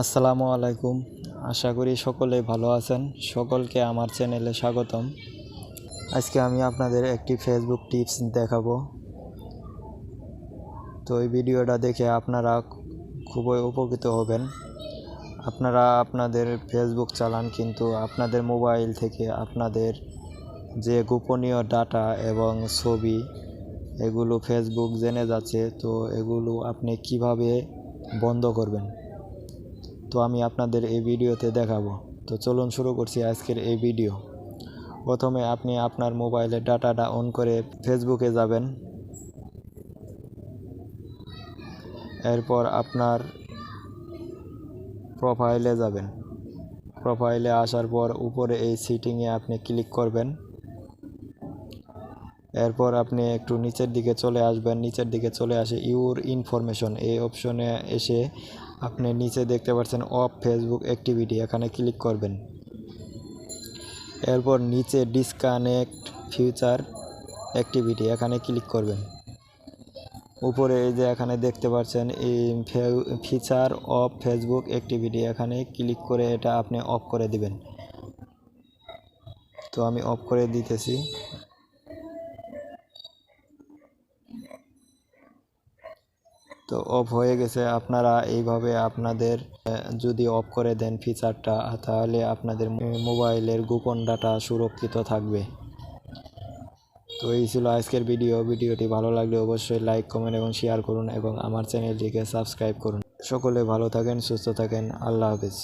আসসালামু আলাইকুম। আশা করি সকলে ভালো আছেন। সকলকে আমার চ্যানেলে স্বাগতম। আজকে আমি আপনাদের একটি ফেসবুক টিপস দেখাবো। তো এই ভিডিওটা দেখে আপনারা খুবই উপকৃত হবেন। আপনারা আপনাদের ফেসবুক চালান, কিন্তু আপনাদের মোবাইল থেকে আপনাদের যে গোপনীয় ডাটা এবং ছবি এগুলো ফেসবুক জেনে যাচ্ছে। তো এগুলো আপনি কিভাবে বন্ধ করবেন, তো আমি আপনাদের এই ভিডিওতে দেখাবো। তো চলুন শুরু করছি আজকের এই ভিডিও। প্রথমে আপনি আপনার মোবাইলের ডাটাটা অন করে ফেসবুকে যাবেন। এরপর আপনার প্রোফাইলে যাবেন। প্রোফাইলে আসার পর উপরে এই সেটিংয়ে আপনি ক্লিক করবেন। এরপর আপনি একটু নিচের দিকে চলে আসবেন। নিচের দিকে চলে আসে ইউর ইনফরমেশন এই অপশনে এসে আপনি নিচে দেখতে পাচ্ছেন অফ ফেসবুক অ্যাক্টিভিটি, এখানে ক্লিক করবেন। এরপর নিচে ডিসকানেক্ট ফিউচার অ্যাক্টিভিটি, এখানে ক্লিক করবেন। উপরে এই যে এখানে দেখতে পাচ্ছেন এই ফিচার অফ ফেসবুক অ্যাক্টিভিটি, এখানে ক্লিক করে এটা আপনি অফ করে দিবেন। তো আমি অফ করে দিতেছি। তো অফ হয়ে গেছে। আপনারা এইভাবে আপনাদের যদি অফ করে দেন ফিচারটা, তাহলে আপনাদের মোবাইলের গোপন ডাটা সুরক্ষিত থাকবে। তো এই ছিল আজকের ভিডিওটি ভালো লাগলে অবশ্যই লাইক, কমেন্ট এবং শেয়ার করুন এবং আমার চ্যানেলটিকে সাবস্ক্রাইব করুন। সকলে ভালো থাকেন, সুস্থ থাকেন। আল্লাহ হাফেজ।